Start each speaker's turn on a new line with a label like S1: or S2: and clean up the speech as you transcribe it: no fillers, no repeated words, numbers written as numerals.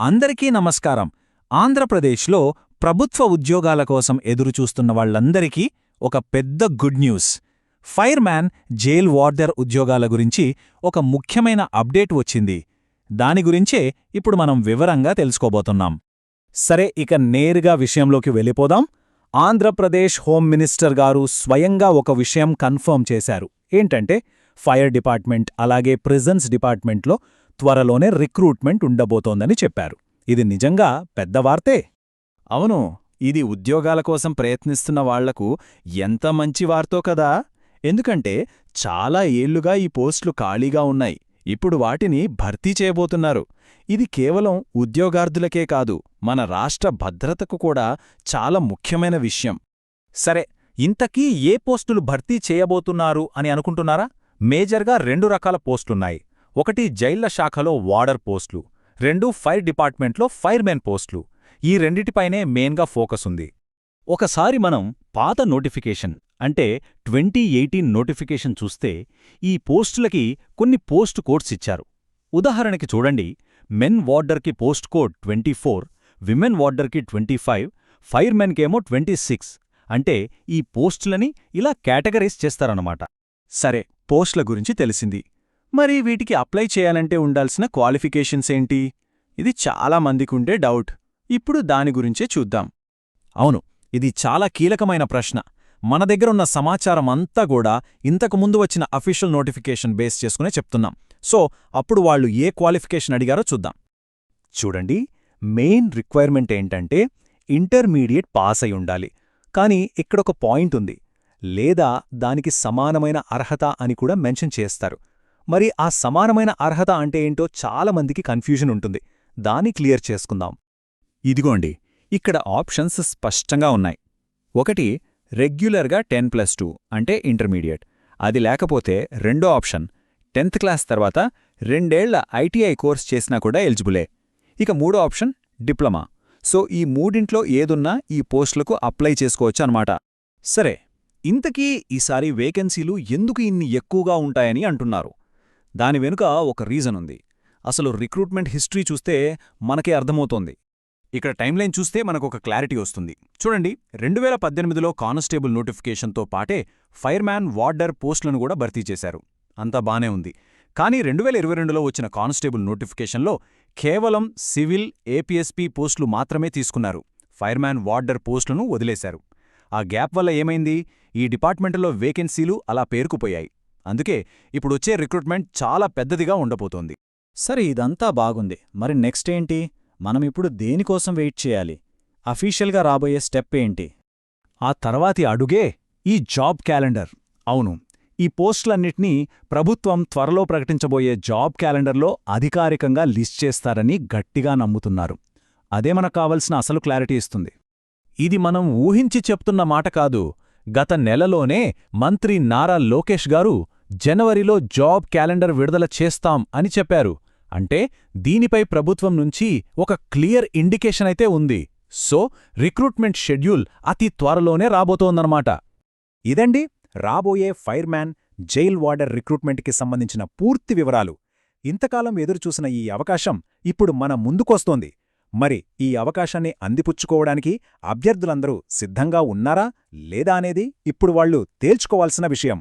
S1: అందరికీ నమస్కారం. ఆంధ్రప్రదేశ్లో ప్రభుత్వ ఉద్యోగాల కోసం ఎదురుచూస్తున్న వాళ్లందరికీ ఒక పెద్ద good news. Fireman, jail warder ఉద్యోగాల గురించి ఒక ముఖ్యమైన అప్డేట్ వచ్చింది. దాని గురించే ఇప్పుడు మనం వివరంగా తెలుసుకోబోతున్నాం. సరే, ఇక నేరుగా విషయంలోకి వెళ్ళిపోదాం. ఆంధ్రప్రదేశ్ హోమ్ మినిస్టర్ గారు స్వయంగా ఒక విషయం కన్ఫర్మ్ చేశారు. ఏంటంటే, ఫైర్ డిపార్ట్మెంట్ అలాగే ప్రిజన్స్ డిపార్ట్మెంట్లో త్వరలోనే రిక్రూట్మెంట్ ఉండబోతోందని చెప్పారు. ఇది నిజంగా పెద్ద వార్తే.
S2: అవును, ఇది ఉద్యోగాల కోసం ప్రయత్నిస్తున్న వాళ్లకు ఎంత మంచి వార్తో కదా. ఎందుకంటే చాలా ఏళ్లుగా ఈ పోస్టులు ఖాళీగా ఉన్నాయి. ఇప్పుడు వాటిని భర్తీ చేయబోతున్నారు. ఇది కేవలం ఉద్యోగార్థులకే కాదు, మన రాష్ట్ర భద్రతకు కూడా చాలా ముఖ్యమైన విషయం.
S1: సరే, ఇంతకీ ఏ పోస్టులు భర్తీ చేయబోతున్నారు అని అనుకుంటున్నారా? మేజర్గా 2 రకాల పోస్టులున్నాయి. ఒకటి జైళ్ల శాఖలో వార్డర్ పోస్టులు, 2 ఫైర్ డిపార్ట్మెంట్లో ఫైర్మెన్ పోస్టులు. ఈ రెండిటిపైనే మెయిన్గా ఫోకస్ ఉంది. ఒకసారి మనం పాత నోటిఫికేషన్ అంటే 2018 నోటిఫికేషన్ చూస్తే ఈ పోస్టులకి కొన్ని పోస్ట్ కోడ్స్ ఇచ్చారు. ఉదాహరణకి చూడండి, మెన్ వార్డర్కి పోస్ట్ కోడ్ 24, విమెన్ వార్డర్కి 25, ఫైర్మెన్కేమో 26. అంటే ఈ పోస్టులని ఇలా కేటగరైజ్ చేస్తారన్నమాట. సరే, పోస్టుల గురించి తెలిసింది. మరి వీటికి అప్లై చేయాలంటే ఉండాల్సిన క్వాలిఫికేషన్స్ ఏంటి? ఇది చాలా మందికుండే డౌట్. ఇప్పుడు దాని గురించే చూద్దాం. అవును, ఇది చాలా కీలకమైన ప్రశ్న. మన దగ్గరున్న సమాచారం అంతా కూడా ఇంతకుముందు వచ్చిన అఫీషియల్ నోటిఫికేషన్ బేస్ చేసుకునే చెప్తున్నాం. సో అప్పుడు వాళ్ళు ఏ క్వాలిఫికేషన్ అడిగారో చూద్దాం. చూడండి, మెయిన్ రిక్వైర్మెంట్ ఏంటంటే ఇంటర్మీడియట్ పాస్ అయి ఉండాలి. కానీ ఇక్కడొక పాయింట్ ఉంది, లేదా దానికి సమానమైన అర్హత అని కూడా మెన్షన్ చేస్తారు. మరి ఆ సమానమైన అర్హత అంటే ఏంటో చాలామందికి కన్ఫ్యూజన్ ఉంటుంది. దాన్ని క్లియర్ చేసుకుందాం. ఇదిగోండి, ఇక్కడ ఆప్షన్స్ స్పష్టంగా ఉన్నాయి. ఒకటి, రెగ్యులర్గా 10+2 అంటే ఇంటర్మీడియట్. అది లేకపోతే రెండో ఆప్షన్, 10th క్లాస్ తర్వాత 2 ఏళ్ల ఐటీఐ కోర్స్ చేసినా కూడా ఎలిజిబులే. ఇక మూడో ఆప్షన్ డిప్లొమా. సో ఈ మూడింట్లో ఏదున్నా ఈ పోస్టులకు అప్లై చేసుకోవచ్చు అన్నమాట. సరే, ఇంతకీ ఈసారి వేకెన్సీలు ఎందుకు ఇన్ని ఎక్కువగా ఉంటాయని అంటున్నారు? దాని వెనుక ఒక రీజన్ ఉంది. అసలు రిక్రూట్మెంట్ హిస్టరీ చూస్తే మనకే అర్థమవుతోంది. ఇక్కడ టైమ్లైన్ చూస్తే మనకొక క్లారిటీ వస్తుంది. చూడండి, 2018లో కానిస్టేబుల్ నోటిఫికేషన్తో పాటే ఫైర్మ్యాన్, వార్డర్ పోస్టులను కూడా భర్తీ చేశారు. అంతా బానే ఉంది. కానీ 2022లో వచ్చిన కానిస్టేబుల్ నోటిఫికేషన్లో కేవలం సివిల్, ఏపీఎస్పీ పోస్టులు మాత్రమే తీసుకున్నారు. ఫైర్మ్యాన్, వార్డర్ పోస్టులను వదిలేశారు. ఆ గ్యాప్ వల్ల ఏమైంది? ఈ డిపార్ట్మెంట్లో వేకెన్సీలు అలా పేరుకుపోయాయి. అందుకే ఇప్పుడొచ్చే రిక్రూట్మెంట్ చాలా పెద్దదిగా ఉండబోతోంది. సరే, ఇదంతా బాగుంది. మరి నెక్స్ట్ ఏంటి? మనమిప్పుడు దేనికోసం వెయిట్ చేయాలి? అఫీషియల్గా రాబోయే స్టెప్ ఏంటి? ఆ తర్వాతి అడుగే ఈ జాబ్ క్యాలెండర్. అవును, ఈ పోస్టులన్నిటినీ ప్రభుత్వం త్వరలో ప్రకటించబోయే జాబ్ క్యాలెండర్లో అధికారికంగా లిస్ట్ చేస్తారని గట్టిగా నమ్ముతున్నారు. అదే మనకు కావలసిన అసలు క్లారిటీ ఇస్తుంది. ఇది మనం ఊహించి చెప్తున్న మాట కాదు. గత నెలలోనే మంత్రి నారా లోకేష్ గారు జనవరిలో జాబ్ క్యాలెండర్ విడుదల చేస్తాం అని చెప్పారు. అంటే దీనిపై ప్రభుత్వం నుంచి ఒక క్లియర్ ఇండికేషన్ అయితే ఉంది. సో రిక్రూట్మెంట్ షెడ్యూల్ అతి త్వరలోనే రాబోతోందన్నమాట. ఇదండి రాబోయే ఫైర్మ్యాన్, జైల్ వార్డర్ రిక్రూట్మెంట్కి సంబంధించిన పూర్తి వివరాలు. ఇంతకాలం ఎదురుచూసిన ఈ అవకాశం ఇప్పుడు మన ముందుకొస్తోంది. మరి ఈ అవకాశాన్ని అందిపుచ్చుకోవడానికి అభ్యర్థులందరూ సిద్ధంగా ఉన్నారా లేదా అనేది ఇప్పుడు వాళ్ళు తేల్చుకోవాల్సిన విషయం.